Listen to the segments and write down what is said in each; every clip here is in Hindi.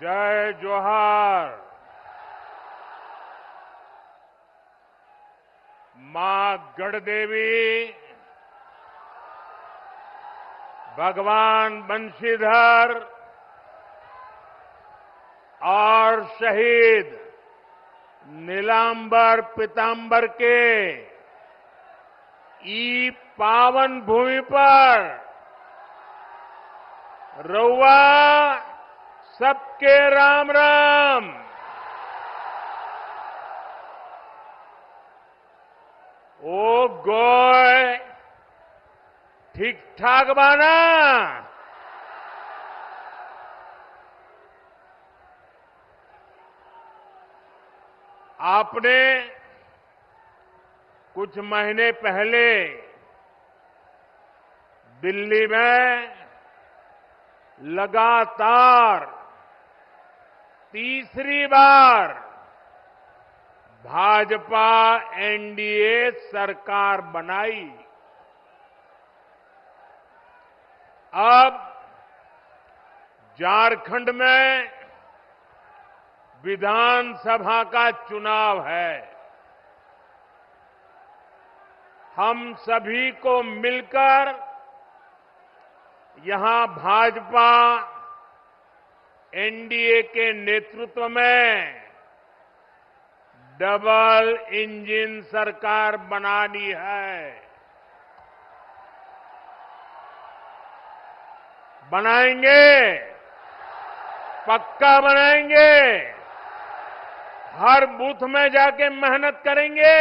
जय जोहार। मां गढ़देवी, भगवान बंशीधर और शहीद नीलांबर पीतांबर के ई पावन भूमि पर रउआ सबके राम राम। ओ गोय ठीक ठाक बाना? आपने कुछ महीने पहले दिल्ली में लगातार तीसरी बार भाजपा एनडीए सरकार बनाई। अब झारखंड में विधानसभा का चुनाव है। हम सभी को मिलकर यहां भाजपा एनडीए के नेतृत्व में डबल इंजन सरकार बनानी है। बनाएंगे, पक्का बनाएंगे। हर बूथ में जाके मेहनत करेंगे।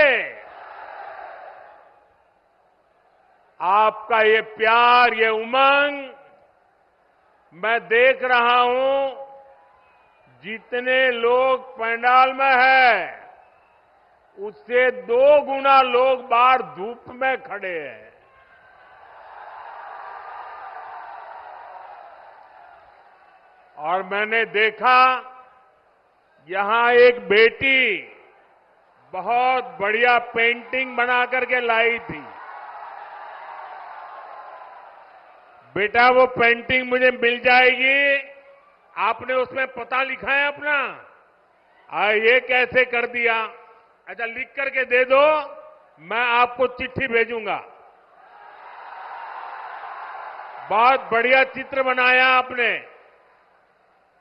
आपका ये प्यार, ये उमंग मैं देख रहा हूं। जितने लोग पंडाल में हैं, उससे 2 गुना लोग बाहर धूप में खड़े हैं। और मैंने देखा यहां एक बेटी बहुत बढ़िया पेंटिंग बना करके लाई थी। बेटा, वो पेंटिंग मुझे मिल जाएगी? आपने उसमें पता लिखा है अपना? ये कैसे कर दिया? अच्छा, लिख करके दे दो, मैं आपको चिट्ठी भेजूंगा। बहुत बढ़िया चित्र बनाया आपने।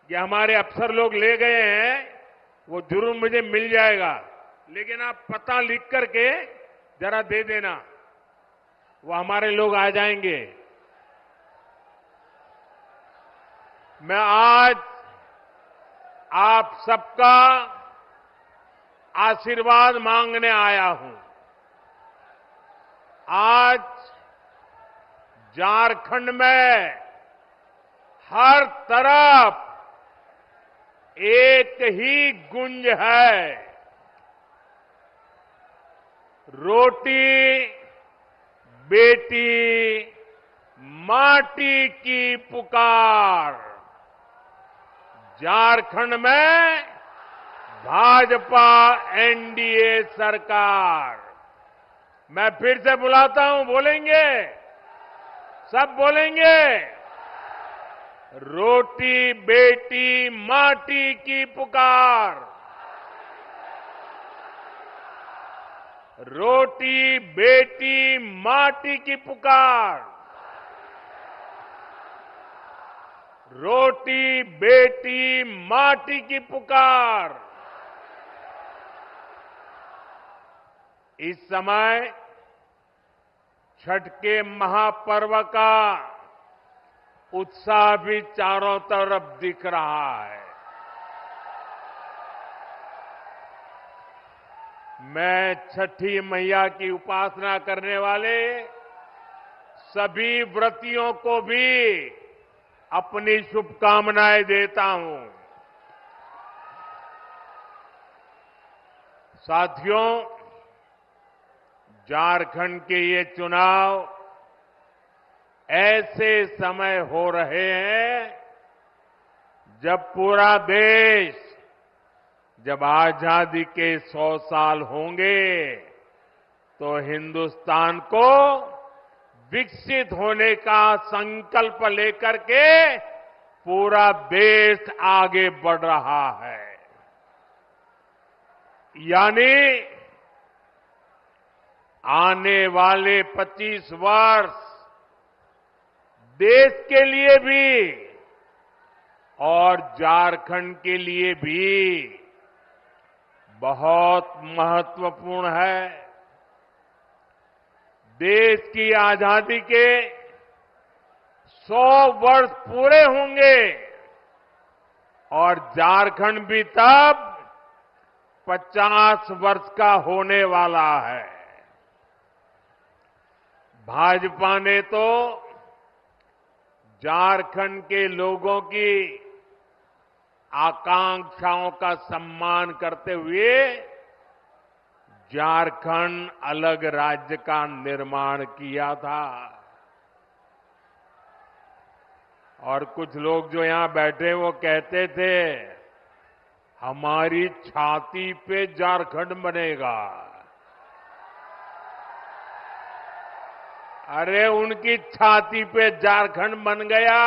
ये हमारे अफसर लोग ले गए हैं, वो जरूर मुझे मिल जाएगा। लेकिन आप पता लिख करके जरा दे देना, वो हमारे लोग आ जाएंगे। मैं आज आप सबका आशीर्वाद मांगने आया हूं। आज झारखंड में हर तरफ एक ही गुंज है, रोटी बेटी माटी की पुकार। झारखंड में भाजपा एनडीए सरकार। मैं फिर से बुलाता हूं, बोलेंगे? सब बोलेंगे? रोटी बेटी माटी की पुकार। रोटी बेटी माटी की पुकार। रोटी बेटी माटी की पुकार। इस समय छठ के महापर्व का उत्साह भी चारों तरफ दिख रहा है। मैं छठी मैया की उपासना करने वाले सभी व्रतियों को भी अपनी शुभकामनाएं देता हूं। साथियों, झारखंड के ये चुनाव ऐसे समय हो रहे हैं जब पूरा देश, जब आजादी के 100 साल होंगे तो हिंदुस्तान को विकसित होने का संकल्प लेकर के पूरा देश आगे बढ़ रहा है। यानी आने वाले 25 वर्ष देश के लिए भी और झारखंड के लिए भी बहुत महत्वपूर्ण है। देश की आजादी के 100 वर्ष पूरे होंगे और झारखंड भी तब 50 वर्ष का होने वाला है। भाजपा ने तो झारखंड के लोगों की आकांक्षाओं का सम्मान करते हुए झारखंड अलग राज्य का निर्माण किया था। और कुछ लोग जो यहां बैठे वो कहते थे हमारी छाती पे झारखंड बनेगा। अरे उनकी छाती पे झारखंड बन गया,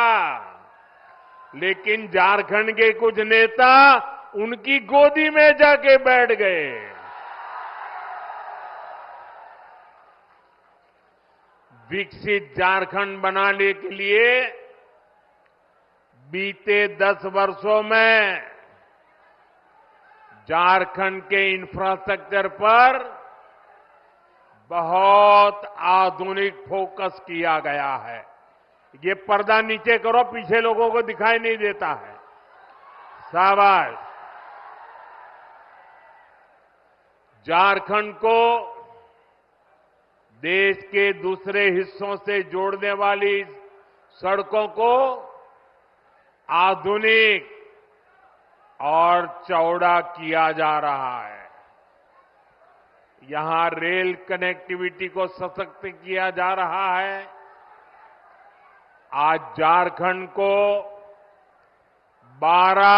लेकिन झारखंड के कुछ नेता उनकी गोदी में जाके बैठ गए। विकसित झारखंड बनाने के लिए बीते 10 वर्षों में झारखंड के इंफ्रास्ट्रक्चर पर बहुत आधुनिक फोकस किया गया है। ये पर्दा नीचे करो, पीछे लोगों को दिखाई नहीं देता है। शाबाश। झारखंड को देश के दूसरे हिस्सों से जोड़ने वाली सड़कों को आधुनिक और चौड़ा किया जा रहा है। यहां रेल कनेक्टिविटी को सशक्त किया जा रहा है। आज झारखंड को 12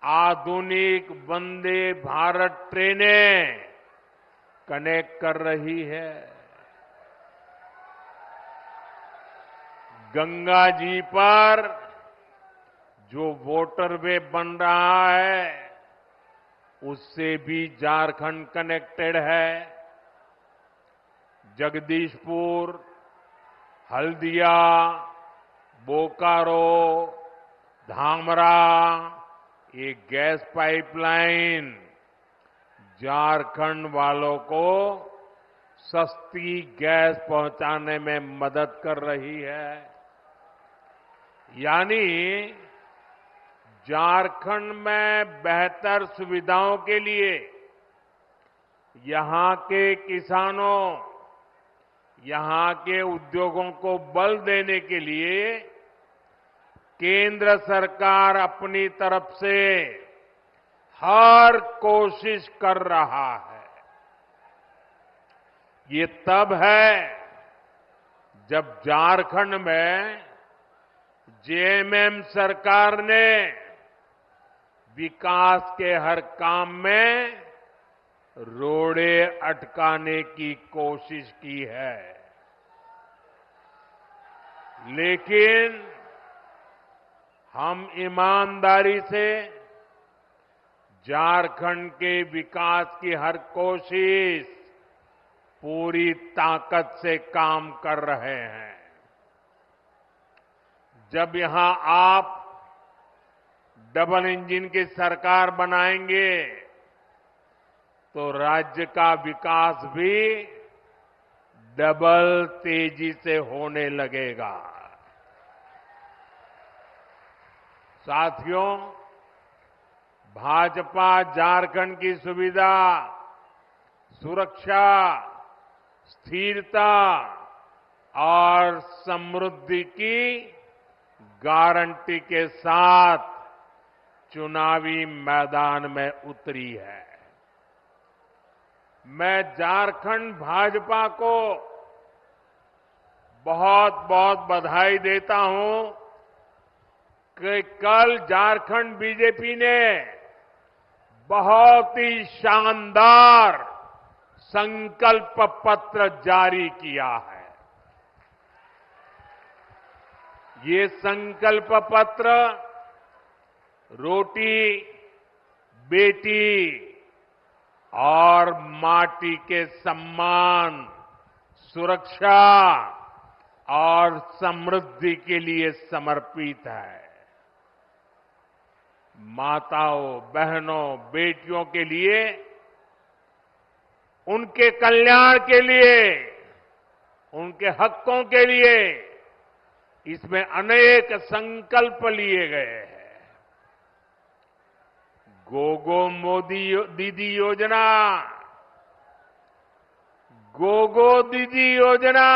आधुनिक वंदे भारत ट्रेनें कनेक्ट कर रही है। गंगा जी पर जो वाटरवे बन रहा है उससे भी झारखंड कनेक्टेड है। जगदीशपुर, हल्दिया, बोकारो, धामरा, ये गैस पाइपलाइन झारखंड वालों को सस्ती गैस पहुंचाने में मदद कर रही है। यानी झारखंड में बेहतर सुविधाओं के लिए यहां के किसानों, यहां के उद्योगों को बल देने के लिए केंद्र सरकार अपनी तरफ से हर कोशिश कर रहा है। ये तब है जब झारखंड में जेएमएम सरकार ने विकास के हर काम में रोड़े अटकाने की कोशिश की है। लेकिन हम ईमानदारी से झारखंड के विकास की हर कोशिश पूरी ताकत से काम कर रहे हैं। जब यहां आप डबल इंजन की सरकार बनाएंगे तो राज्य का विकास भी डबल तेजी से होने लगेगा। साथियों, भाजपा झारखंड की सुविधा, सुरक्षा, स्थिरता और समृद्धि की गारंटी के साथ चुनावी मैदान में उतरी है। मैं झारखंड भाजपा को बहुत बहुत बधाई देता हूं कि कल झारखंड बीजेपी ने बहुत ही शानदार संकल्प पत्र जारी किया है। ये संकल्प पत्र रोटी, बेटी और माटी के सम्मान, सुरक्षा और समृद्धि के लिए समर्पित है। माताओं, बहनों, बेटियों के लिए, उनके कल्याण के लिए, उनके हकों के लिए इसमें अनेक संकल्प लिए गए हैं। गोगो मोदी दीदी योजना, गोगो दीदी योजना,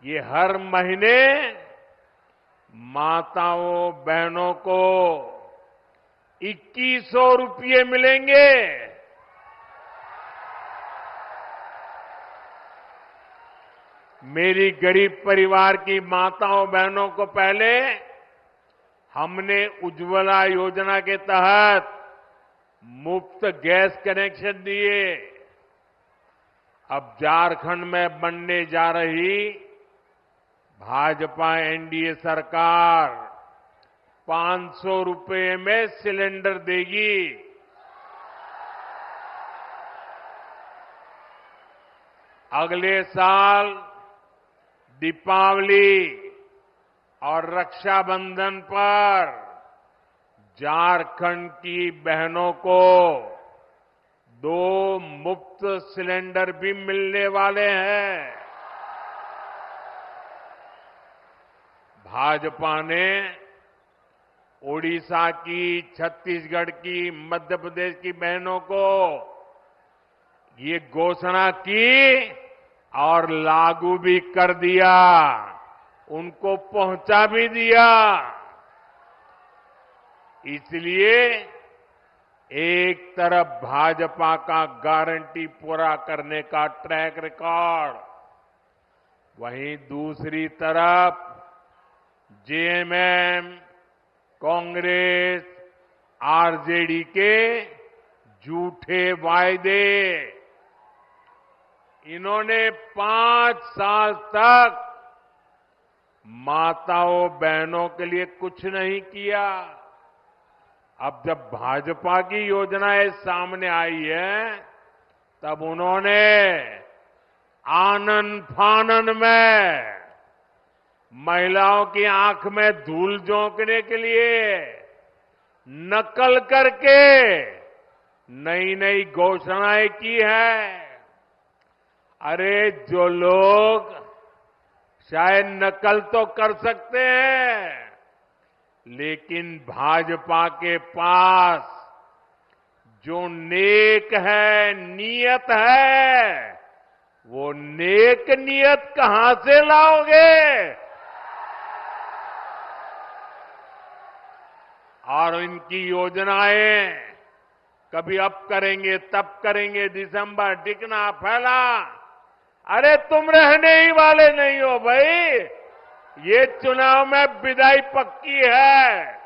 ये हर महीने माताओं, बहनों को 2100 रुपये मिलेंगे। मेरी गरीब परिवार की माताओं, बहनों को पहले हमने उज्ज्वला योजना के तहत मुफ्त गैस कनेक्शन दिए। अब झारखंड में बनने जा रही भाजपा एनडीए सरकार 500 रुपये में सिलेंडर देगी। अगले साल दीपावली और रक्षाबंधन पर झारखंड की बहनों को 2 मुफ्त सिलेंडर भी मिलने वाले हैं। भाजपा ने ओडिशा की, छत्तीसगढ़ की, मध्य प्रदेश की बहनों को ये घोषणा की और लागू भी कर दिया, उनको पहुंचा भी दिया। इसलिए एक तरफ भाजपा का गारंटी पूरा करने का ट्रैक रिकॉर्ड, वहीं दूसरी तरफ जेएमएम, कांग्रेस, आरजेडी के झूठे वायदे। इन्होंने 5 साल तक माताओं, बहनों के लिए कुछ नहीं किया। अब जब भाजपा की योजनाएं सामने आई है, तब उन्होंने आनन फानन में महिलाओं की आंख में धूल झोंकने के लिए नकल करके नई नई घोषणाएं की है। अरे जो लोग शायद नकल तो कर सकते हैं, लेकिन भाजपा के पास जो नेक है, नियत है, वो नेक नियत कहां से लाओगे? और इनकी योजनाएं कभी अब करेंगे, तब करेंगे, दिसंबर टिकना फैला। अरे तुम रहने ही वाले नहीं हो भाई, ये चुनाव में विदाई पक्की है।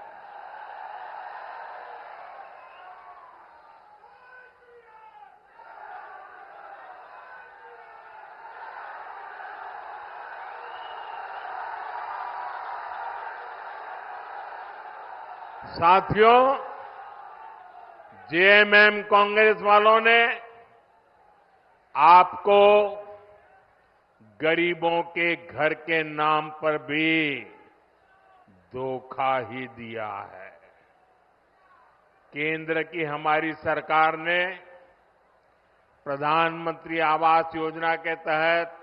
साथियों, जेएमएम कांग्रेस वालों ने आपको गरीबों के घर के नाम पर भी धोखा ही दिया है। केंद्र की हमारी सरकार ने प्रधानमंत्री आवास योजना के तहत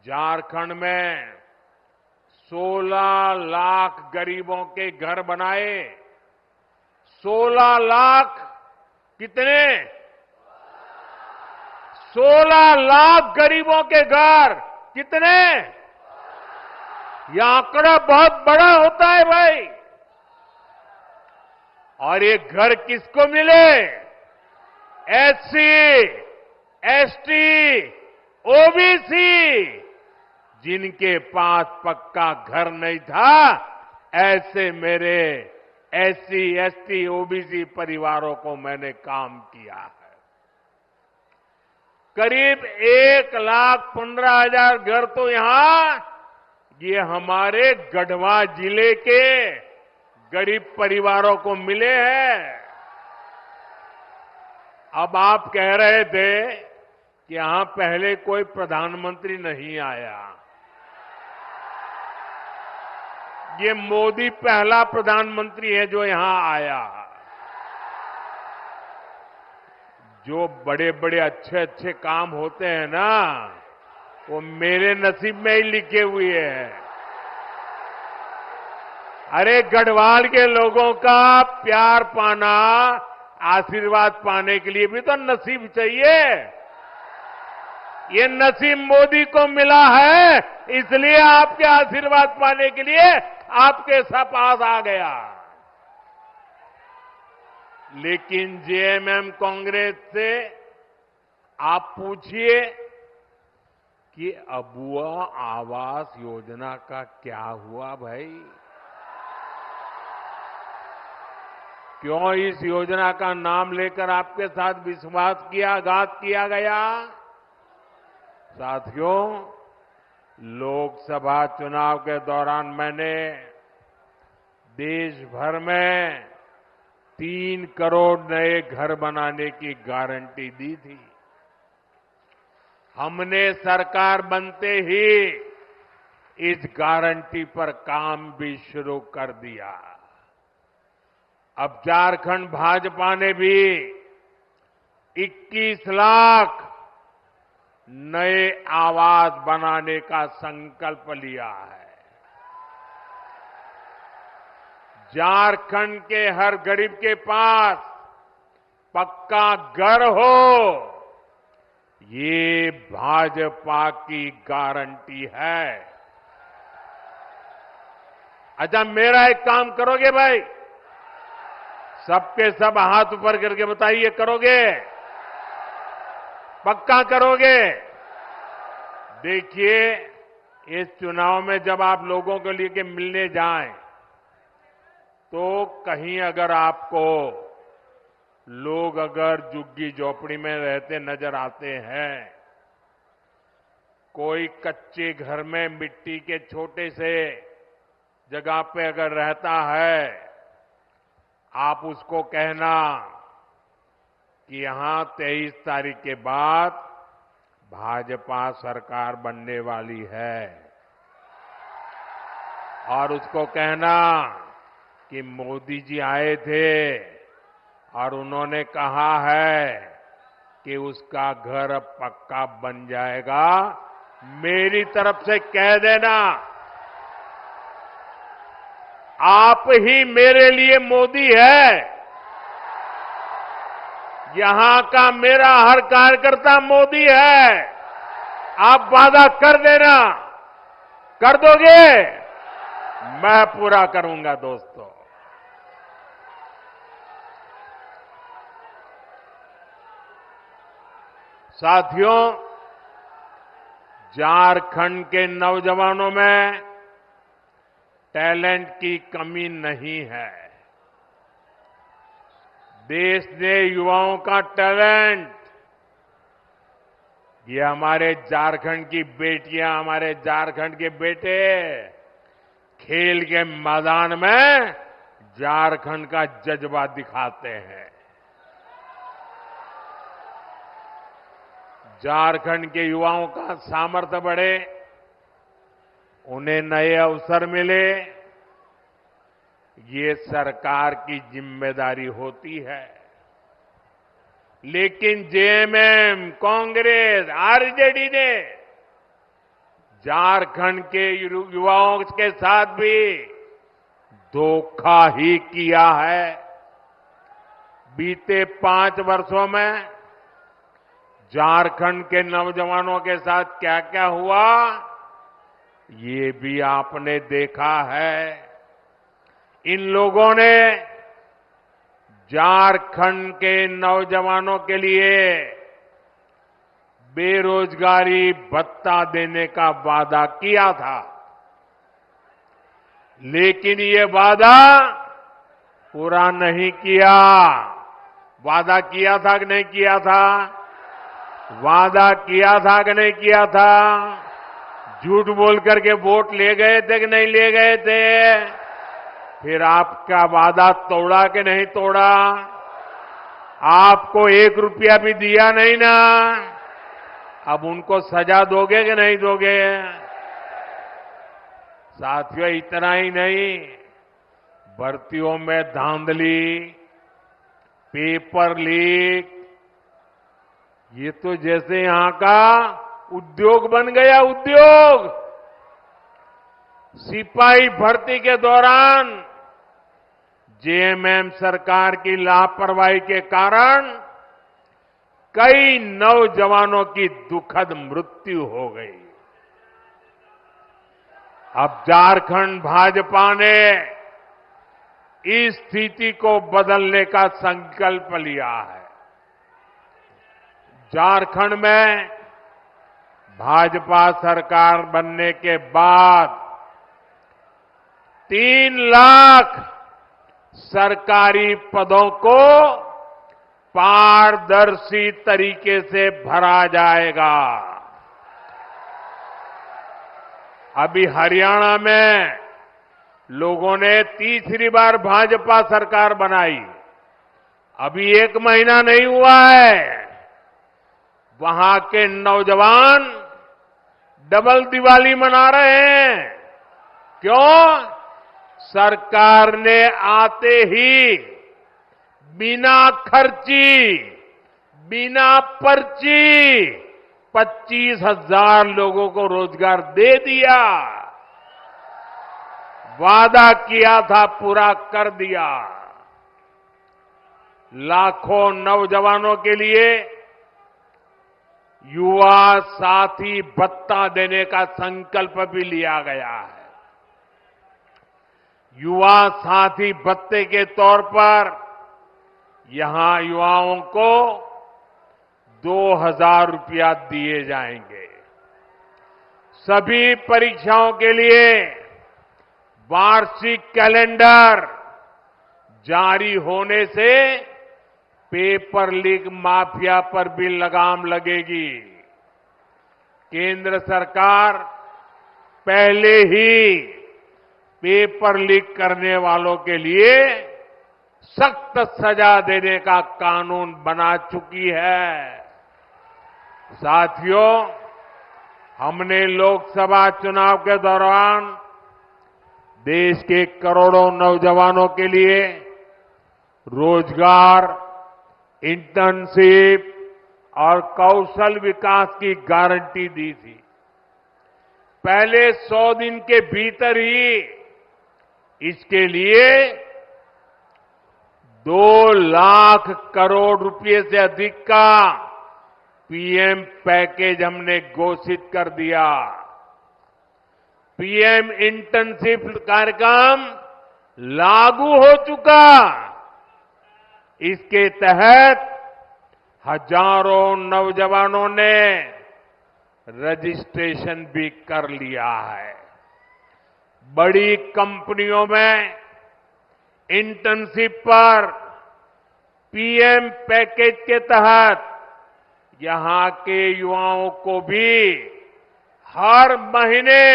झारखंड में 16 लाख गरीबों के घर बनाए। 16 लाख कितने? 16 लाख गरीबों के घर कितने? यह आंकड़ा बहुत बड़ा होता है भाई। और ये घर किसको मिले? एससी, एसटी, ओबीसी, जिनके पास पक्का घर नहीं था, ऐसे मेरे एससी, एसटी, ओबीसी परिवारों को मैंने काम किया है। करीब 1,15,000 घर तो यहां ये हमारे गढ़वा जिले के गरीब परिवारों को मिले हैं। अब आप कह रहे थे कि यहां पहले कोई प्रधानमंत्री नहीं आया। ये मोदी पहला प्रधानमंत्री है जो यहां आया। जो बड़े बड़े अच्छे अच्छे काम होते हैं ना, वो मेरे नसीब में ही लिखे हुए हैं। अरे गढ़वाल के लोगों का प्यार पाना, आशीर्वाद पाने के लिए भी तो नसीब चाहिए। ये नसीब मोदी को मिला है, इसलिए आपके आशीर्वाद पाने के लिए आपके पास आ गया। लेकिन जेएमएम कांग्रेस से आप पूछिए कि अबुआ आवास योजना का क्या हुआ भाई? क्यों इस योजना का नाम लेकर आपके साथ विश्वासघात किया गया? साथियों, लोकसभा चुनाव के दौरान मैंने देश भर में 3 करोड़ नए घर बनाने की गारंटी दी थी। हमने सरकार बनते ही इस गारंटी पर काम भी शुरू कर दिया। अब झारखंड भाजपा ने भी 21 लाख नए आवास बनाने का संकल्प लिया है। झारखंड के हर गरीब के पास पक्का घर हो, ये भाजपा की गारंटी है। अच्छा, मेरा एक काम करोगे भाई? सबके सब हाथ ऊपर करके बताइए, करोगे? पक्का करोगे? देखिए, इस चुनाव में जब आप लोगों के लिए मिलने जाएं, तो कहीं अगर आपको लोग अगर झुग्गी झोपड़ी में रहते नजर आते हैं, कोई कच्चे घर में मिट्टी के छोटे से जगह पे अगर रहता है, आप उसको कहना कि यहां 23 तारीख के बाद भाजपा सरकार बनने वाली है, और उसको कहना कि मोदी जी आए थे और उन्होंने कहा है कि उसका घर अब पक्का बन जाएगा। मेरी तरफ से कह देना, आप ही मेरे लिए मोदी है। यहां का मेरा हर कार्यकर्ता मोदी है। आप वादा कर देना, कर दोगे? मैं पूरा करूंगा दोस्तों। साथियों, झारखंड के नौजवानों में टैलेंट की कमी नहीं है। देश ने युवाओं का टैलेंट, ये हमारे झारखंड की बेटियां, हमारे झारखंड के बेटे खेल के मैदान में झारखंड का जज्बा दिखाते हैं। झारखंड के युवाओं का सामर्थ्य बढ़े, उन्हें नए अवसर मिले, ये सरकार की जिम्मेदारी होती है। लेकिन जेएमएम, कांग्रेस, आरजेडी ने झारखंड के युवाओं के साथ भी धोखा ही किया है। बीते 5 वर्षों में झारखंड के नौजवानों के साथ क्या क्या हुआ, ये भी आपने देखा है। इन लोगों ने झारखंड के नौजवानों के लिए बेरोजगारी भत्ता देने का वादा किया था, लेकिन ये वादा पूरा नहीं किया। वादा किया था कि नहीं किया था? वादा किया था कि नहीं किया था? झूठ बोल करके वोट ले गए थे कि नहीं ले गए थे? फिर आपका वादा तोड़ा कि नहीं तोड़ा? आपको 1 रुपया भी दिया नहीं ना? अब उनको सजा दोगे कि नहीं दोगे? साथियों, इतना ही नहीं, भर्तियों में धांधली, पेपर लीक, ये तो जैसे यहां का उद्योग बन गया, उद्योग। सिपाही भर्ती के दौरान जेएमएम सरकार की लापरवाही के कारण कई नौजवानों की दुखद मृत्यु हो गई। अब झारखंड भाजपा ने इस स्थिति को बदलने का संकल्प लिया है। झारखंड में भाजपा सरकार बनने के बाद 3 लाख सरकारी पदों को पारदर्शी तरीके से भरा जाएगा। अभी हरियाणा में लोगों ने तीसरी बार भाजपा सरकार बनाई, अभी 1 महीना नहीं हुआ है। वहां के नौजवान डबल दिवाली मना रहे हैं। क्यों? सरकार ने आते ही बिना खर्ची, बिना पर्ची 25,000 लोगों को रोजगार दे दिया। वादा किया था, पूरा कर दिया। लाखों नौजवानों के लिए युवा साथी भत्ता देने का संकल्प भी लिया गया है। युवा साथी भत्ते के तौर पर यहां युवाओं को 2,000 रुपया दिए जाएंगे। सभी परीक्षाओं के लिए वार्षिक कैलेंडर जारी होने से पेपर लीक माफिया पर भी लगाम लगेगी। केंद्र सरकार पहले ही पेपर लीक करने वालों के लिए सख्त सजा देने का कानून बना चुकी है। साथियों, हमने लोकसभा चुनाव के दौरान देश के करोड़ों नौजवानों के लिए रोजगार, इंटर्नशिप और कौशल विकास की गारंटी दी थी। पहले 100 दिन के भीतर ही इसके लिए 2 लाख करोड़ रुपए से अधिक का पीएम पैकेज हमने घोषित कर दिया। पीएम इंटर्नशिप कार्यक्रम लागू हो चुका। इसके तहत हजारों नौजवानों ने रजिस्ट्रेशन भी कर लिया है। बड़ी कंपनियों में इंटर्नशिप पर पीएम पैकेज के तहत यहां के युवाओं को भी हर महीने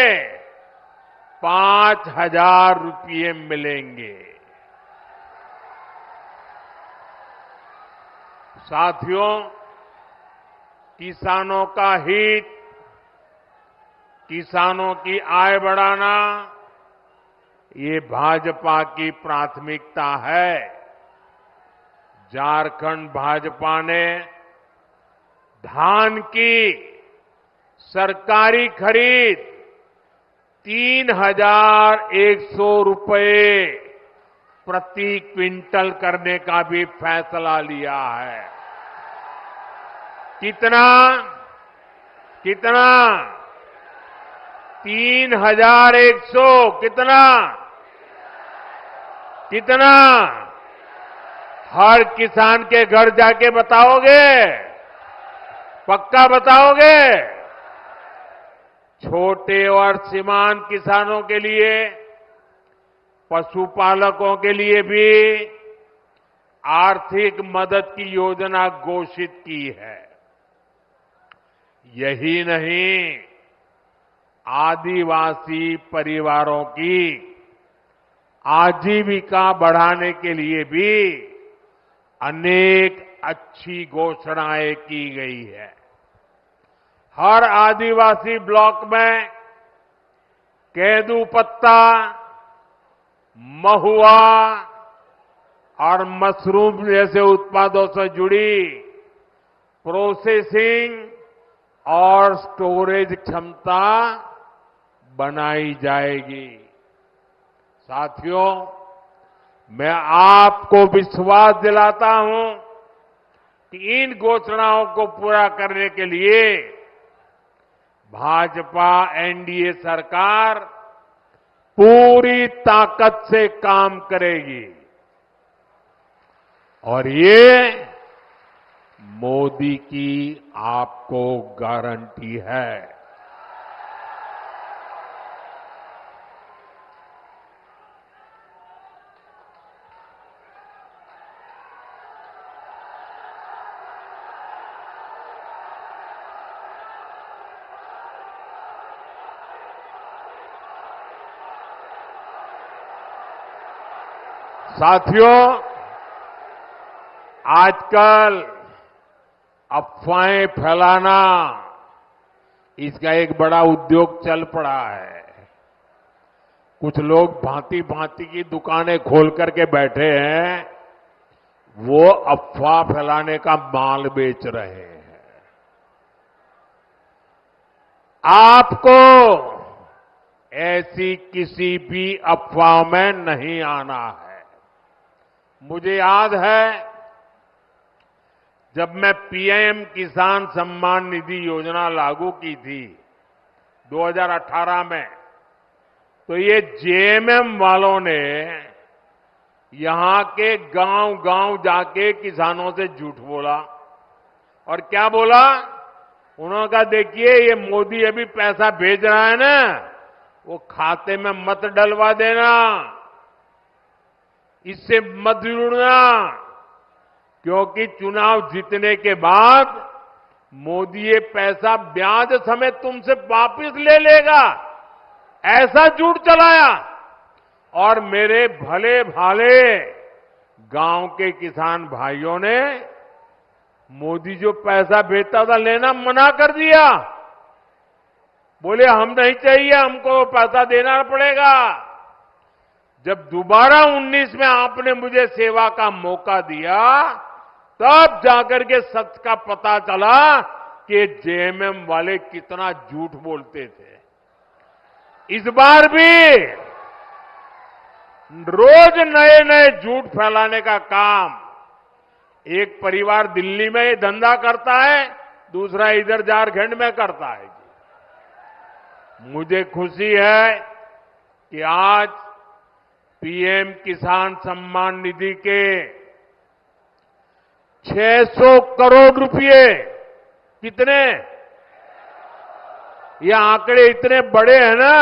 5,000 रुपये मिलेंगे। साथियों, किसानों का हित, किसानों की आय बढ़ाना, ये भाजपा की प्राथमिकता है। झारखंड भाजपा ने धान की सरकारी खरीद 3,100 रुपये प्रति क्विंटल करने का भी फैसला लिया है। कितना? कितना? 3,100। कितना? कितना? हर किसान के घर जाके बताओगे? पक्का बताओगे? छोटे और सीमांत किसानों के लिए, पशुपालकों के लिए भी आर्थिक मदद की योजना घोषित की है। यही नहीं, आदिवासी परिवारों की आजीविका बढ़ाने के लिए भी अनेक अच्छी घोषणाएं की गई है। हर आदिवासी ब्लॉक में केदू पत्ता, महुआ और मशरूम जैसे उत्पादों से जुड़ी प्रोसेसिंग और स्टोरेज क्षमता बनाई जाएगी। साथियों, मैं आपको विश्वास दिलाता हूं कि इन घोषणाओं को पूरा करने के लिए भाजपा एनडीए सरकार पूरी ताकत से काम करेगी और ये मोदी की आपको गारंटी है। साथियों, आजकल अफवाहें फैलाना इसका एक बड़ा उद्योग चल पड़ा है। कुछ लोग भांति भांति की दुकानें खोल करके बैठे हैं, वो अफवाह फैलाने का माल बेच रहे हैं। आपको ऐसी किसी भी अफवाह में नहीं आना है। मुझे याद है जब मैं पीएम किसान सम्मान निधि योजना लागू की थी 2018 में, तो ये जेएमएम वालों ने यहां के गांव-गांव जाके किसानों से झूठ बोला। और क्या बोला? उन्होंने कहा, देखिए ये मोदी अभी पैसा भेज रहा है ना, वो खाते में मत डलवा देना, इससे मत जुड़ना, क्योंकि चुनाव जीतने के बाद मोदी ये पैसा ब्याज समेत तुमसे वापस ले लेगा। ऐसा झूठ चलाया और मेरे भले भाले गांव के किसान भाइयों ने मोदी जो पैसा भेजता था लेना मना कर दिया। बोले हम नहीं चाहिए, हमको पैसा देना पड़ेगा। जब दोबारा 19 में आपने मुझे सेवा का मौका दिया, तब जाकर के सच का पता चला कि जेएमएम वाले कितना झूठ बोलते थे। इस बार भी रोज नए नए झूठ फैलाने का काम एक परिवार दिल्ली में ये धंधा करता है, दूसरा इधर झारखंड में करता है। मुझे खुशी है कि आज पीएम किसान सम्मान निधि के 600 करोड़ रुपए, कितने? ये आंकड़े इतने बड़े हैं ना,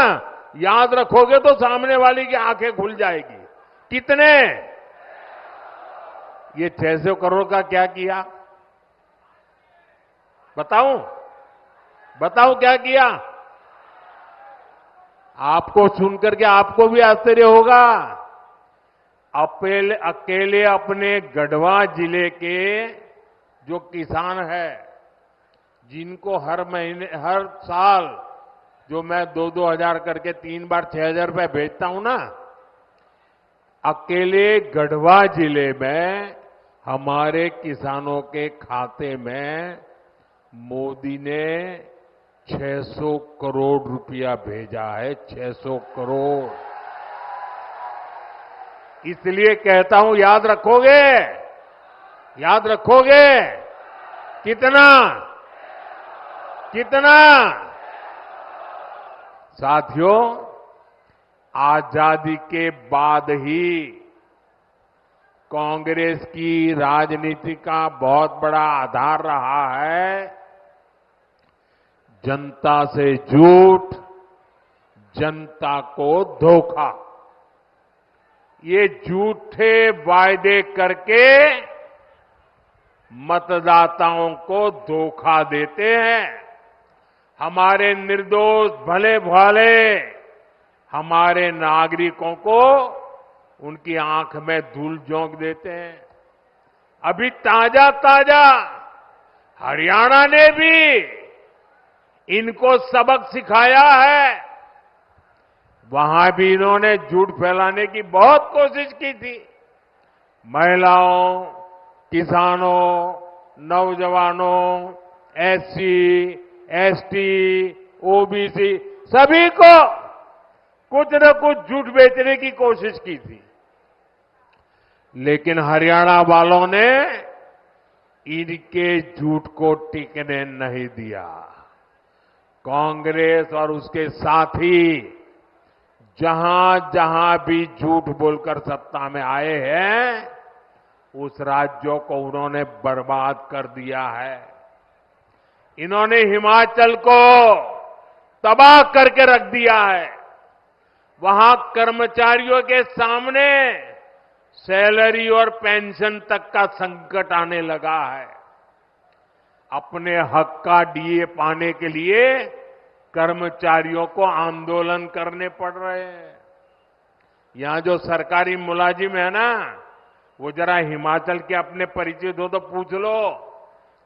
याद रखोगे तो सामने वाली की आंखें खुल जाएगी। कितने? ये 600 करोड़ का क्या किया? बताऊं क्या किया? आपको सुनकर के आपको भी आश्चर्य होगा। अकेले अपने गढ़वा जिले के जो किसान है, जिनको हर महीने हर साल जो मैं 2-2 हजार करके 3 बार 6,000 रुपए भेजता हूं ना, अकेले गढ़वा जिले में हमारे किसानों के खाते में मोदी ने 600 करोड़ रुपया भेजा है। 600 करोड़। इसलिए कहता हूं, याद रखोगे? याद रखोगे? कितना? कितना? साथियों, आजादी के बाद ही कांग्रेस की राजनीति का बहुत बड़ा आधार रहा है जनता से झूठ, जनता को धोखा। ये झूठे वायदे करके मतदाताओं को धोखा देते हैं। हमारे निर्दोष भले भाले हमारे नागरिकों को उनकी आंख में धूल झोंक देते हैं। अभी ताजा ताजा हरियाणा ने भी इनको सबक सिखाया है। वहां भी इन्होंने झूठ फैलाने की बहुत कोशिश की थी। महिलाओं, किसानों, नौजवानों, एससी, एसटी, ओबीसी सभी को कुछ न कुछ झूठ बेचने की कोशिश की थी। लेकिन हरियाणा वालों ने इनके झूठ को टिकने नहीं दिया। कांग्रेस और उसके साथी जहां जहां भी झूठ बोलकर सत्ता में आए हैं, उस राज्यों को उन्होंने बर्बाद कर दिया है। इन्होंने हिमाचल को तबाह करके रख दिया है। वहां कर्मचारियों के सामने सैलरी और पेंशन तक का संकट आने लगा है। अपने हक का डीए पाने के लिए कर्मचारियों को आंदोलन करने पड़ रहे हैं। यहां जो सरकारी मुलाजिम है ना, वो जरा हिमाचल के अपने परिचित हो तो पूछ लो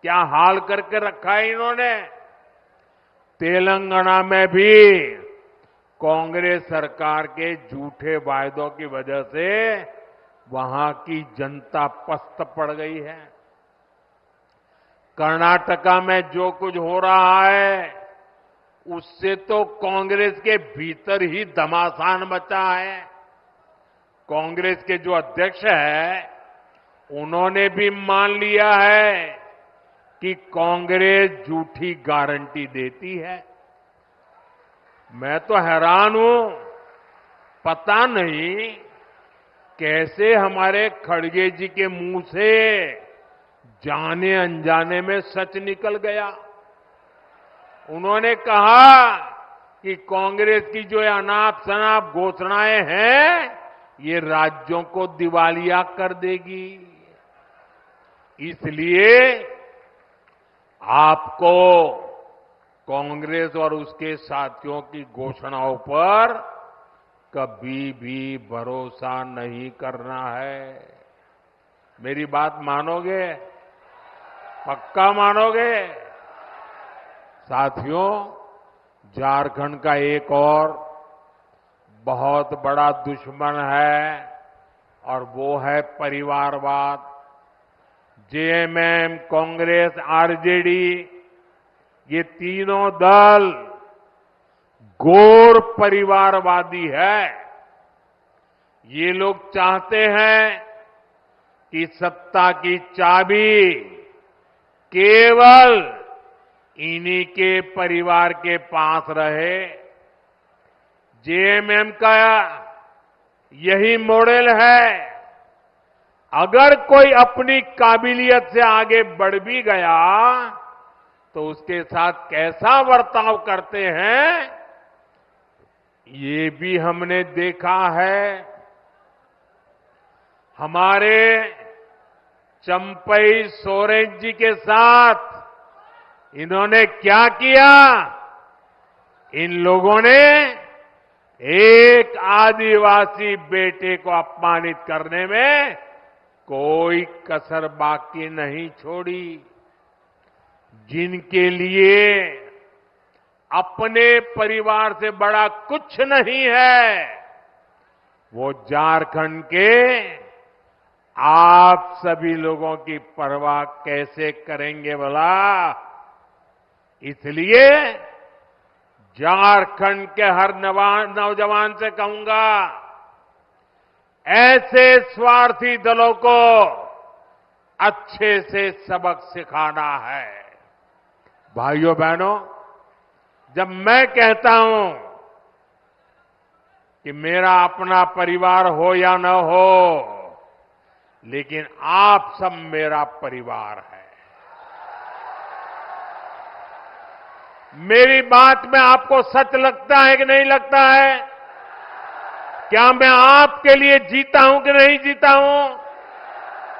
क्या हाल करके रखा है इन्होंने। तेलंगाना में भी कांग्रेस सरकार के झूठे वायदों की वजह से वहां की जनता पस्त पड़ गई है। कर्नाटका में जो कुछ हो रहा है उससे तो कांग्रेस के भीतर ही घमासान मचा है। कांग्रेस के जो अध्यक्ष है उन्होंने भी मान लिया है कि कांग्रेस झूठी गारंटी देती है। मैं तो हैरान हूं, पता नहीं कैसे हमारे खड़गे जी के मुंह से जाने अनजाने में सच निकल गया। उन्होंने कहा कि कांग्रेस की जो अनाप शनाप घोषणाएं हैं ये राज्यों को दिवालिया कर देगी। इसलिए आपको कांग्रेस और उसके साथियों की घोषणाओं पर कभी भी भरोसा नहीं करना है। मेरी बात मानोगे? पक्का मानोगे? साथियों, झारखंड का एक और बहुत बड़ा दुश्मन है और वो है परिवारवाद। जेएमएम, कांग्रेस, आरजेडी ये तीनों दल घोर परिवारवादी है। ये लोग चाहते हैं कि सत्ता की चाबी केवल इन्हीं के परिवार के पास रहे। जेएमएम का यही मॉडल है। अगर कोई अपनी काबिलियत से आगे बढ़ भी गया तो उसके साथ कैसा बर्ताव करते हैं ये भी हमने देखा है। हमारे चंपई सोरेन जी के साथ इन्होंने क्या किया? इन लोगों ने एक आदिवासी बेटे को अपमानित करने में कोई कसर बाकी नहीं छोड़ी। जिनके लिए अपने परिवार से बड़ा कुछ नहीं है, वो झारखंड के आप सभी लोगों की परवाह कैसे करेंगे भला? इसलिए झारखंड के हर नौजवान से कहूंगा, ऐसे स्वार्थी दलों को अच्छे से सबक सिखाना है। भाइयों बहनों, जब मैं कहता हूं कि मेरा अपना परिवार हो या न हो, लेकिन आप सब मेरा परिवार है। मेरी बात में आपको सच लगता है कि नहीं लगता है? क्या मैं आपके लिए जीता हूं कि नहीं जीता हूं?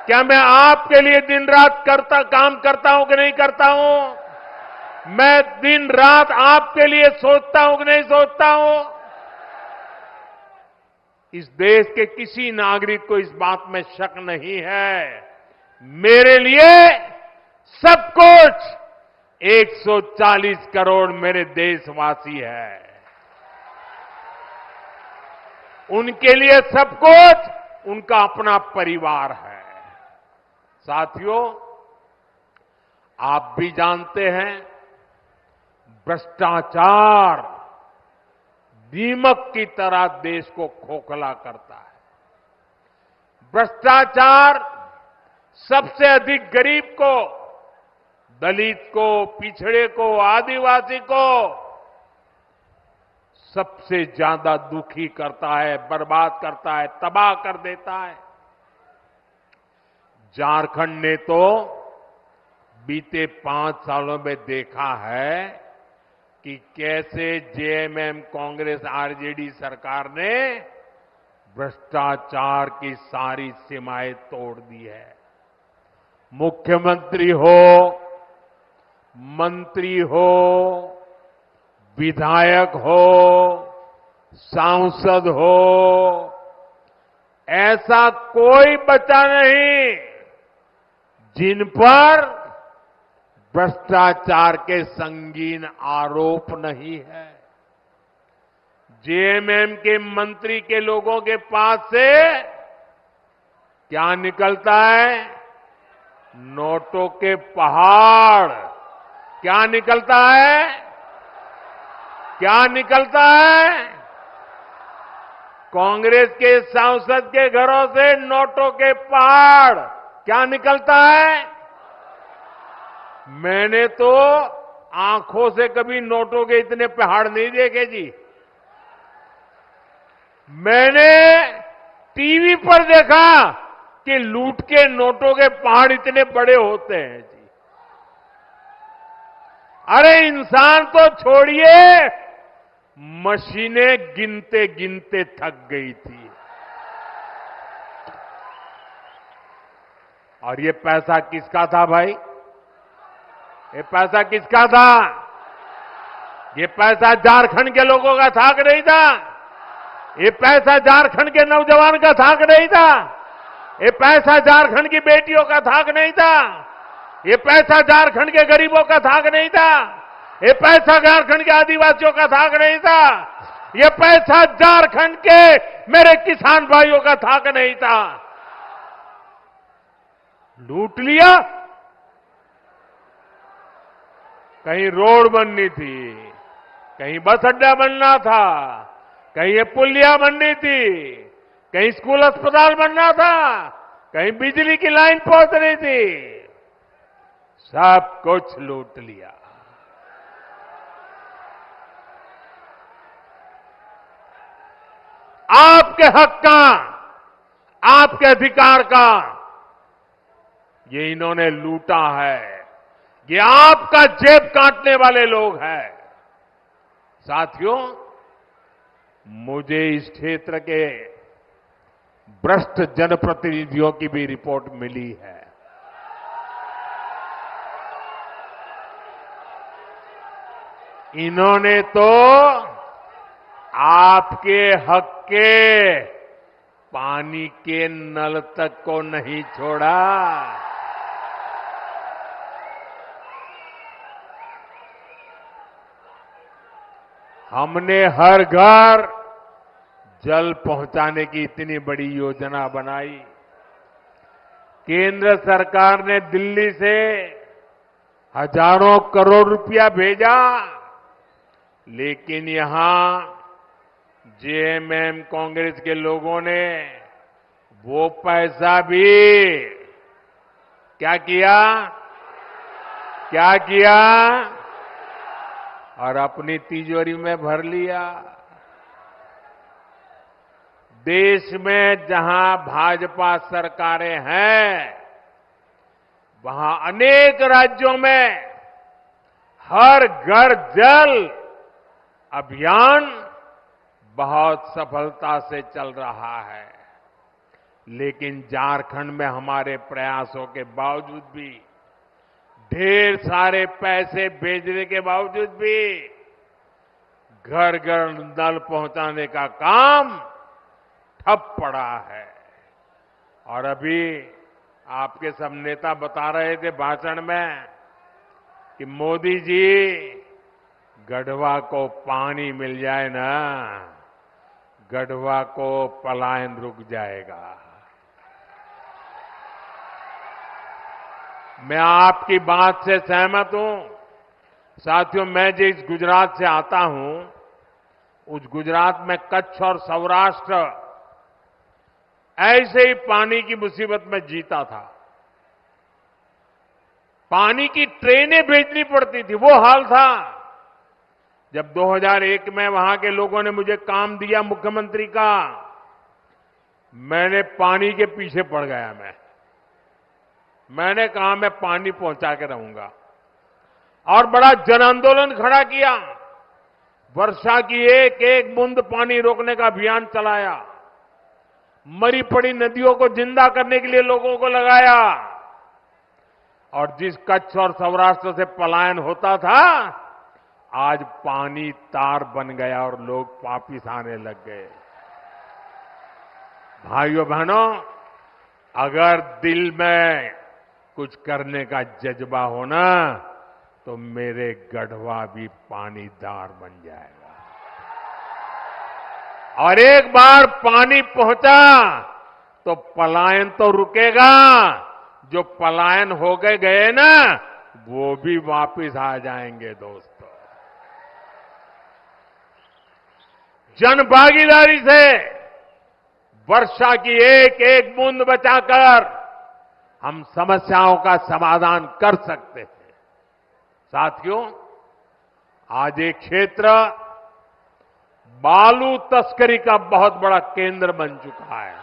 क्या मैं आपके लिए दिन रात काम करता हूं कि नहीं करता हूं? मैं दिन रात आपके लिए सोचता हूं कि नहीं सोचता हूं। इस देश के किसी नागरिक को इस बात में शक नहीं है, मेरे लिए सब कुछ 140 करोड़ मेरे देशवासी हैं। उनके लिए सब कुछ उनका अपना परिवार है। साथियों, आप भी जानते हैं, भ्रष्टाचार दीमक की तरह देश को खोखला करता है। भ्रष्टाचार सबसे अधिक गरीब को, दलित को, पिछड़े को, आदिवासी को सबसे ज्यादा दुखी करता है, बर्बाद करता है, तबाह कर देता है। झारखंड ने तो बीते 5 सालों में देखा है कि कैसे जेएमएम, कांग्रेस, आरजेडी सरकार ने भ्रष्टाचार की सारी सीमाएं तोड़ दी है। मुख्यमंत्री हो, मंत्री हो, विधायक हो, सांसद हो, ऐसा कोई बचा नहीं जिन पर भ्रष्टाचार के संगीन आरोप नहीं है। जेएमएम के मंत्री के लोगों के पास से क्या निकलता है? नोटों के पहाड़। क्या निकलता है? क्या निकलता है? कांग्रेस के सांसद के घरों से नोटों के पहाड़। क्या निकलता है? मैंने तो आंखों से कभी नोटों के इतने पहाड़ नहीं देखे जी। मैंने टीवी पर देखा कि लूट के नोटों के पहाड़ इतने बड़े होते हैं जी। अरे इंसान तो छोड़िए, मशीनें गिनते गिनते थक गई थी। और ये पैसा किसका था भाई? ये पैसा किसका था? ये पैसा झारखंड के लोगों का था कि नहीं था? ये पैसा झारखंड के नौजवान का था कि नहीं था? ये पैसा झारखंड की बेटियों का था कि नहीं था? ये पैसा झारखंड के गरीबों का था कि नहीं था? ये पैसा झारखंड के आदिवासियों का था कि नहीं था? ये पैसा झारखंड के मेरे किसान भाइयों का था कि नहीं था? लूट लिया। कहीं रोड बननी थी, कहीं बस अड्डा बनना था, कहीं ये पुलिया बननी थी, कहीं स्कूल अस्पताल बनना था, कहीं बिजली की लाइन पहुंचनी थी। सब कुछ लूट लिया। आपके हक का, आपके अधिकार का ये इन्होंने लूटा है। ये आपका जेब काटने वाले लोग हैं। साथियों, मुझे इस क्षेत्र के भ्रष्ट जनप्रतिनिधियों की भी रिपोर्ट मिली है। इन्होंने तो आपके हक के पानी के नल तक को नहीं छोड़ा। हमने हर घर जल पहुंचाने की इतनी बड़ी योजना बनाई। केंद्र सरकार ने दिल्ली से हजारों करोड़ रुपया भेजा, लेकिन यहां जेएमएम कांग्रेस के लोगों ने वो पैसा भी क्या किया? क्या किया? और अपनी तिजोरी में भर लिया। देश में जहां भाजपा सरकारें हैं, वहां अनेक राज्यों में हर घर जल अभियान बहुत सफलता से चल रहा है। लेकिन झारखंड में हमारे प्रयासों के बावजूद भी ढेर सारे पैसे भेजने के बावजूद भी घर घर नल पहुंचाने का काम ठप पड़ा है। और अभी आपके सब नेता बता रहे थे भाषण में कि मोदी जी गढ़वा को पानी मिल जाए ना, गढ़वा को पलायन रुक जाएगा। मैं आपकी बात से सहमत हूं। साथियों, मैं जिस गुजरात से आता हूं, उस गुजरात में कच्छ और सौराष्ट्र ऐसे ही पानी की मुसीबत में जीता था। पानी की ट्रेनें भेजनी पड़ती थी, वो हाल था। जब 2001 में वहां के लोगों ने मुझे काम दिया मुख्यमंत्री का, मैंने पानी के पीछे पड़ गया। मैंने कहा मैं पानी पहुंचा के रहूंगा और बड़ा जन आंदोलन खड़ा किया। वर्षा की एक एक बूंद पानी रोकने का अभियान चलाया। मरी पड़ी नदियों को जिंदा करने के लिए लोगों को लगाया। और जिस कच्छ और सौराष्ट्र से पलायन होता था, आज पानी तार बन गया और लोग वापिस आने लग गए। भाइयों बहनों, अगर दिल में कुछ करने का जज्बा हो ना, तो मेरे गढ़वा भी पानीदार बन जाएगा। और एक बार पानी पहुंचा तो पलायन तो रुकेगा। जो पलायन हो गए ना, वो भी वापिस आ जाएंगे। दोस्तों, जन भागीदारी से वर्षा की एक एक बूंद बचाकर हम समस्याओं का समाधान कर सकते हैं। साथियों, आज एक क्षेत्र बालू तस्करी का बहुत बड़ा केंद्र बन चुका है।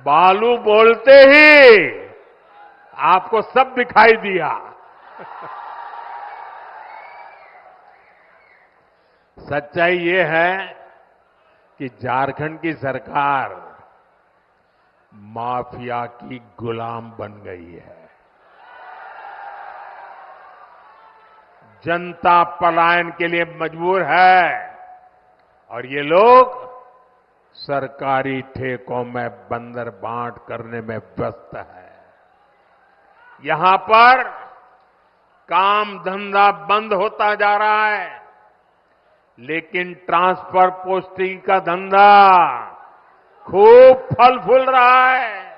बालू बोलते ही आपको सब दिखाई दिया। सच्चाई ये है कि झारखंड की सरकार माफिया की गुलाम बन गई है। जनता पलायन के लिए मजबूर है और ये लोग सरकारी ठेकों में बंदर बांट करने में व्यस्त है। यहां पर काम धंधा बंद होता जा रहा है, लेकिन ट्रांसफर पोस्टिंग का धंधा खूब फल फूल रहा है।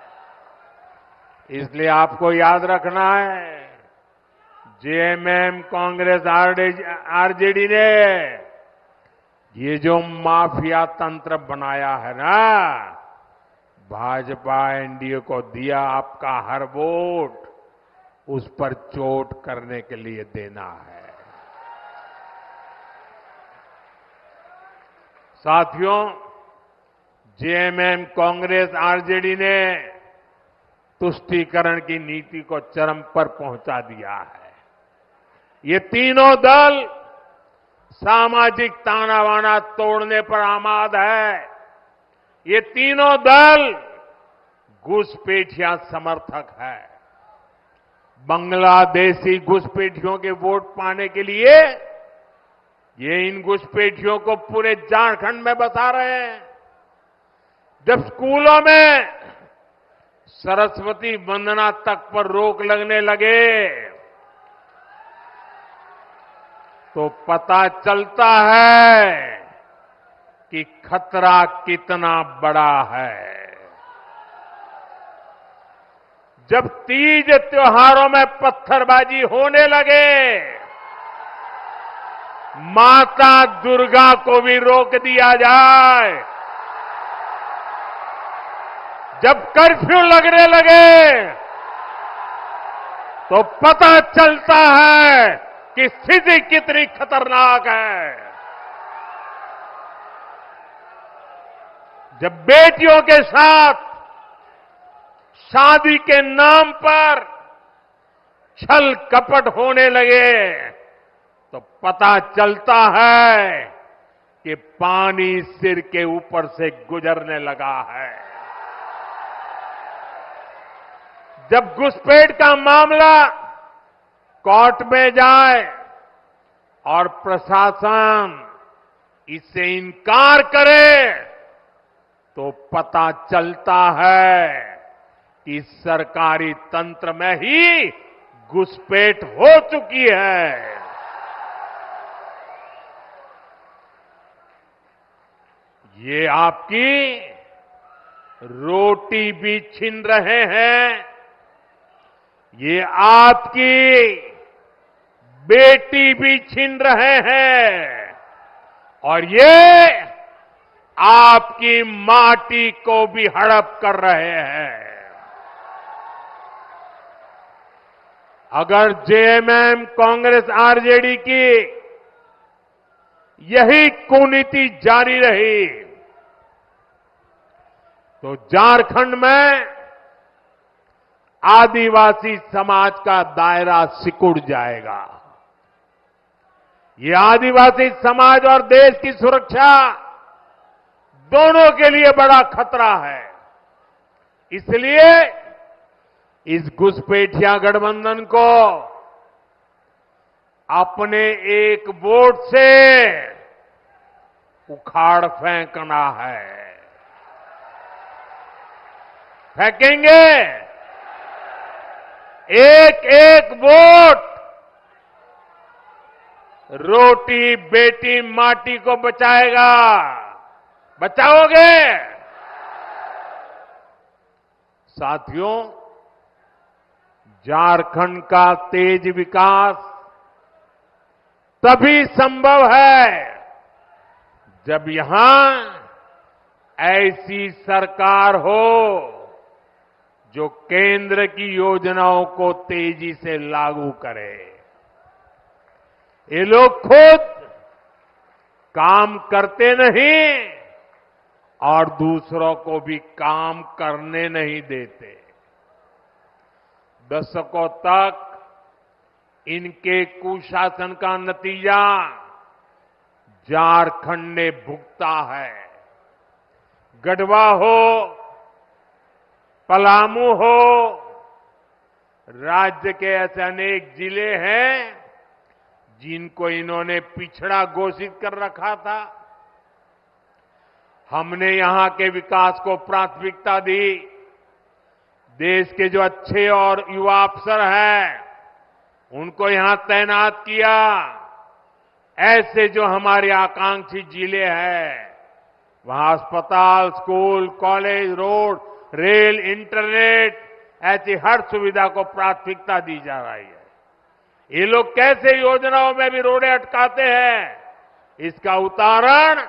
इसलिए आपको याद रखना है, जेएमएम, कांग्रेस, आरजेडी ने ये जो माफिया तंत्र बनाया है ना, भाजपा एनडीए को दिया आपका हर वोट उस पर चोट करने के लिए देना है। साथियों, जेएमएम, कांग्रेस, आरजेडी ने तुष्टीकरण की नीति को चरम पर पहुंचा दिया है। ये तीनों दल सामाजिक तानाबाना तोड़ने पर आमाद है। ये तीनों दल घुसपैठिया समर्थक है। बांग्लादेशी घुसपैठियों के वोट पाने के लिए ये इन घुसपैठियों को पूरे झारखंड में बसा रहे हैं। जब स्कूलों में सरस्वती वंदना तक पर रोक लगने लगे तो पता चलता है कि खतरा कितना बड़ा है। जब तीज त्योहारों में पत्थरबाजी होने लगे, माता दुर्गा को भी रोक दिया जाए। जब कर्फ्यू लगने लगे तो पता चलता है कि स्थिति कितनी खतरनाक है। जब बेटियों के साथ शादी के नाम पर छल कपट होने लगे तो पता चलता है कि पानी सिर के ऊपर से गुजरने लगा है। जब घुसपैठ का मामला कोर्ट में जाए और प्रशासन इससे इनकार करे तो पता चलता है कि सरकारी तंत्र में ही घुसपैठ हो चुकी है। ये आपकी रोटी भी छीन रहे हैं, ये आपकी बेटी भी छीन रहे हैं और ये आपकी माटी को भी हड़प कर रहे हैं। अगर जेएमएम, कांग्रेस, आरजेडी की यही कुनीति जारी रही तो झारखंड में आदिवासी समाज का दायरा सिकुड़ जाएगा। ये आदिवासी समाज और देश की सुरक्षा दोनों के लिए बड़ा खतरा है। इसलिए इस घुसपैठिया गठबंधन को अपने एक वोट से उखाड़ फेंकना है। फेंकेंगे। एक एक वोट रोटी बेटी माटी को बचाएगा। बचाओगे? साथियों, झारखंड का तेज विकास तभी संभव है जब यहां ऐसी सरकार हो जो केंद्र की योजनाओं को तेजी से लागू करे। ये लोग खुद काम करते नहीं और दूसरों को भी काम करने नहीं देते। दशकों तक इनके कुशासन का नतीजा झारखंड ने भुगता है। गढ़वा हो, पलामू हो, राज्य के ऐसे अनेक जिले हैं जिनको इन्होंने पिछड़ा घोषित कर रखा था। हमने यहां के विकास को प्राथमिकता दी। देश के जो अच्छे और युवा अफसर हैं उनको यहां तैनात किया। ऐसे जो हमारे आकांक्षी जिले हैं वहां अस्पताल, school, college, road, rail, internet ऐसी हर सुविधा को प्राथमिकता दी जा रही है। ये लोग कैसे योजनाओं में भी रोड़े अटकाते हैं, इसका उदाहरण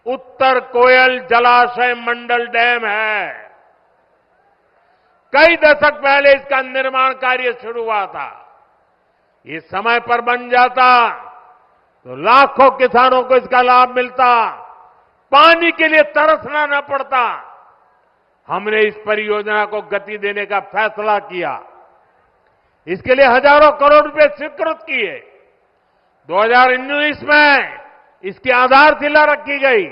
उत्तर कोयल जलाशय मंडल डैम है। कई दशक पहले इसका निर्माण कार्य शुरू हुआ था। ये समय पर बन जाता तो लाखों किसानों को इसका लाभ मिलता, पानी के लिए तरसना न पड़ता। हमने इस परियोजना को गति देने का फैसला किया। इसके लिए हजारों करोड़ रुपए स्वीकृत किए। 2019 में इसकी आधारशिला रखी गई,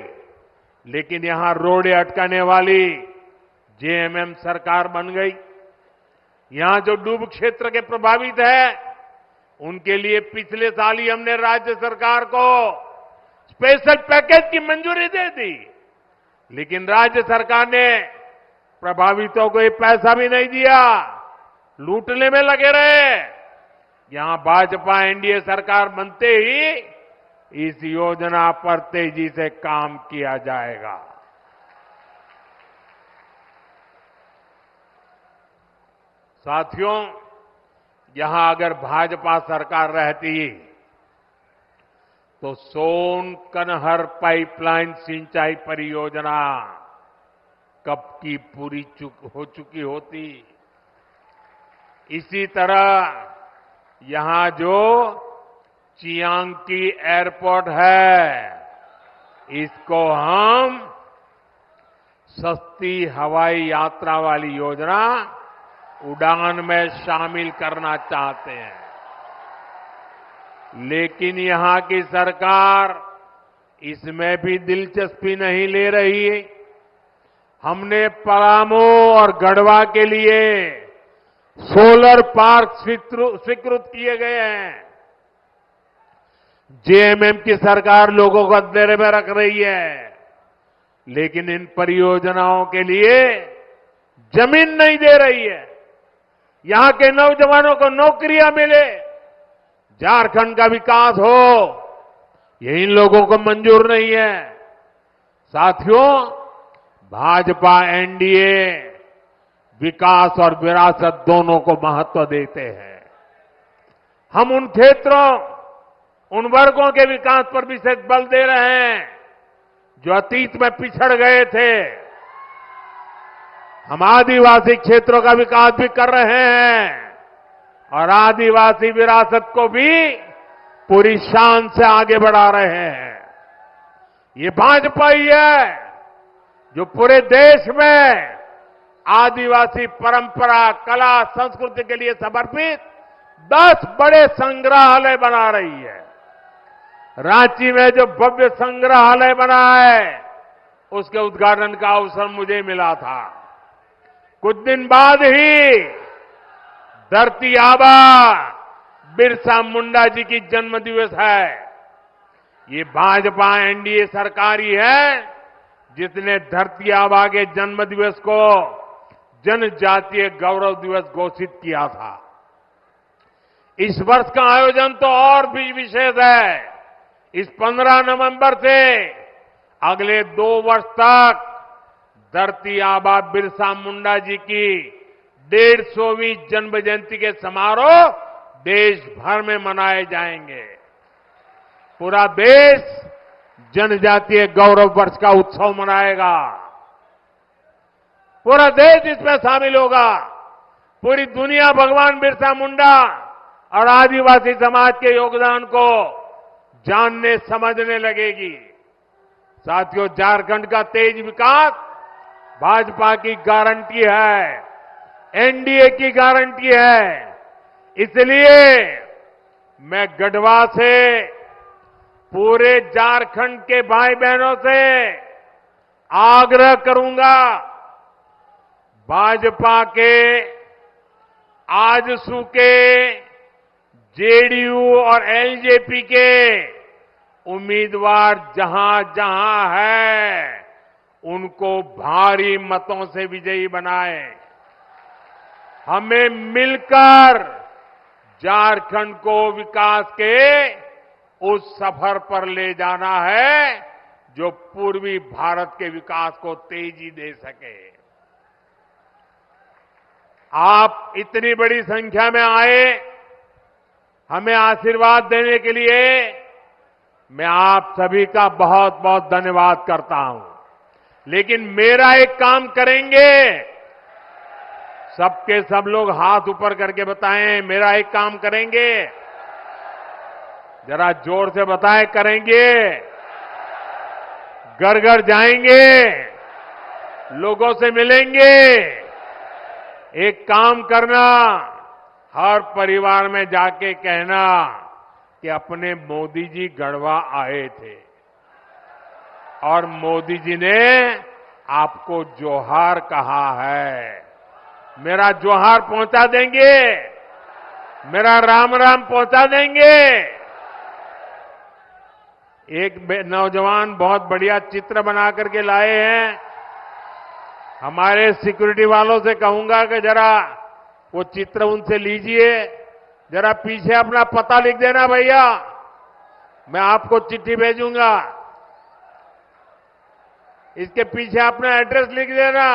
लेकिन यहां रोड़े अटकाने वाली जेएमएम सरकार बन गई। यहां जो डूब क्षेत्र के प्रभावित है उनके लिए पिछले साल ही हमने राज्य सरकार को स्पेशल पैकेज की मंजूरी दे दी, लेकिन राज्य सरकार ने प्रभावितों को ये पैसा भी नहीं दिया, लूटने में लगे रहे। यहां भाजपा एनडीए सरकार बनते ही इस योजना पर तेजी से काम किया जाएगा। साथियों, यहां अगर भाजपा सरकार रहती तो सोन कनहर पाइपलाइन सिंचाई परियोजना कब की पूरी हो चुकी होती। इसी तरह यहां जो चियांकी एयरपोर्ट है, इसको हम सस्ती हवाई यात्रा वाली योजना उड़ान में शामिल करना चाहते हैं, लेकिन यहां की सरकार इसमें भी दिलचस्पी नहीं ले रही है। हमने पलामू और गढ़वा के लिए सोलर पार्क स्वीकृत किए गए हैं। जेएमएम की सरकार लोगों को अंधेरे में रख रही है, लेकिन इन परियोजनाओं के लिए जमीन नहीं दे रही है। यहां के नौजवानों को नौकरियां मिले, झारखंड का विकास हो, ये इन लोगों को मंजूर नहीं है। साथियों, भाजपा एनडीए विकास और विरासत दोनों को महत्व देते हैं। हम उन क्षेत्रों, उन वर्गों के विकास पर विशेष बल दे रहे हैं जो अतीत में पिछड़ गए थे। हम आदिवासी क्षेत्रों का विकास भी कर रहे हैं और आदिवासी विरासत को भी पूरी शान से आगे बढ़ा रहे हैं। ये भाजपा ही है जो पूरे देश में आदिवासी परंपरा, कला, संस्कृति के लिए समर्पित 10 बड़े संग्रहालय बना रही है। रांची में जो भव्य संग्रहालय बना है, उसके उद्घाटन का अवसर मुझे मिला था। कुछ दिन बाद ही धरती आबा बिरसा मुंडा जी की जन्म दिवस है। ये भाजपा एनडीए सरकार ही है जिसने धरती आबा के जन्म दिवस को जनजातीय गौरव दिवस घोषित किया था। इस वर्ष का आयोजन तो और भी विशेष है। इस 15 नवंबर से अगले 2 वर्ष तक धरती आबा बिरसा मुंडा जी की 150वीं जन्म जयंती के समारोह देश भर में मनाए जाएंगे। पूरा देश जनजातीय गौरव वर्ष का उत्सव मनाएगा। पूरा देश इसमें शामिल होगा। पूरी दुनिया भगवान बिरसा मुंडा और आदिवासी समाज के योगदान को जानने समझने लगेगी। साथियों, झारखंड का तेज विकास भाजपा की गारंटी है, एनडीए की गारंटी है। इसलिए मैं गढ़वा से पूरे झारखंड के भाई बहनों से आग्रह करूंगा, भाजपा के आजसू के जेडीयू और एलजेपी के उम्मीदवार जहां जहां है, उनको भारी मतों से विजयी बनाए। हमें मिलकर झारखंड को विकास के उस सफर पर ले जाना है जो पूर्वी भारत के विकास को तेजी दे सके। आप इतनी बड़ी संख्या में आए, हमें आशीर्वाद देने के लिए मैं आप सभी का बहुत बहुत धन्यवाद करता हूं। लेकिन मेरा एक काम करेंगे, सबके सब लोग हाथ ऊपर करके बताएं, मेरा एक काम करेंगे। जरा जोर से बताएं, करेंगे। घर घर जाएंगे, लोगों से मिलेंगे। एक काम करना, हर परिवार में जाके कहना कि अपने मोदी जी गढ़वा आए थे और मोदी जी ने आपको जोहार कहा है। मेरा जोहार पहुंचा देंगे, मेरा राम राम पहुंचा देंगे। एक नौजवान बहुत बढ़िया चित्र बना करके लाए हैं। हमारे सिक्योरिटी वालों से कहूंगा कि जरा वो चित्र उनसे लीजिए। जरा पीछे अपना पता लिख देना भैया, मैं आपको चिट्ठी भेजूंगा। इसके पीछे अपना एड्रेस लिख देना।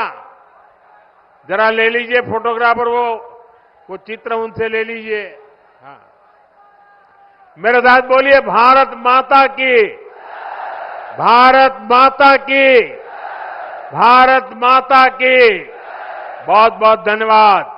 जरा ले लीजिए फोटोग्राफर, वो चित्र उनसे ले लीजिए। हाँ, मेरे साथ बोलिए, भारत माता की, भारत माता की, भारत माता की। बहुत बहुत धन्यवाद।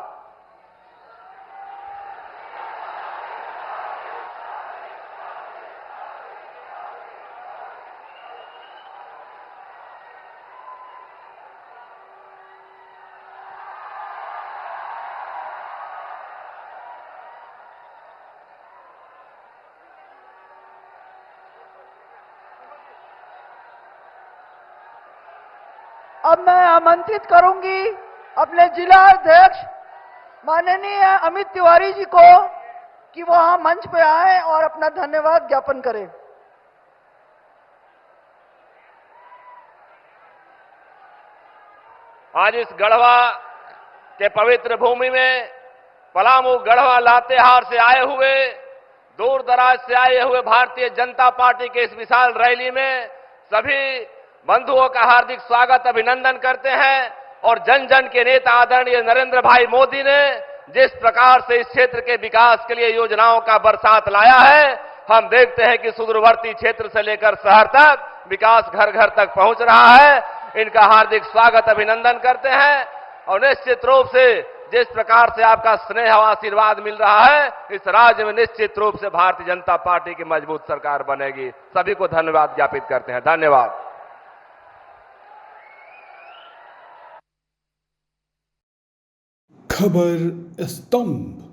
अब मैं आमंत्रित करूंगी अपने जिला अध्यक्ष माननीय अमित तिवारी जी को कि वो यहाँ मंच पे आए और अपना धन्यवाद ज्ञापन करें। आज इस गढ़वा के पवित्र भूमि में पलामू, गढ़वा, लातेहार से आए हुए, दूर दराज से आए हुए भारतीय जनता पार्टी के इस विशाल रैली में सभी बंधुओं का हार्दिक स्वागत, अभिनंदन करते हैं। और जन जन के नेता आदरणीय नरेंद्र भाई मोदी ने जिस प्रकार से इस क्षेत्र के विकास के लिए योजनाओं का बरसात लाया है, हम देखते हैं कि सुदूरवर्ती क्षेत्र से लेकर शहर तक विकास घर घर तक पहुंच रहा है। इनका हार्दिक स्वागत, अभिनंदन करते हैं। और निश्चित रूप से जिस प्रकार से आपका स्नेह और आशीर्वाद मिल रहा है, इस राज्य में निश्चित रूप से भारतीय जनता पार्टी की मजबूत सरकार बनेगी। सभी को धन्यवाद ज्ञापित करते हैं। धन्यवाद। खबर स्तंभ।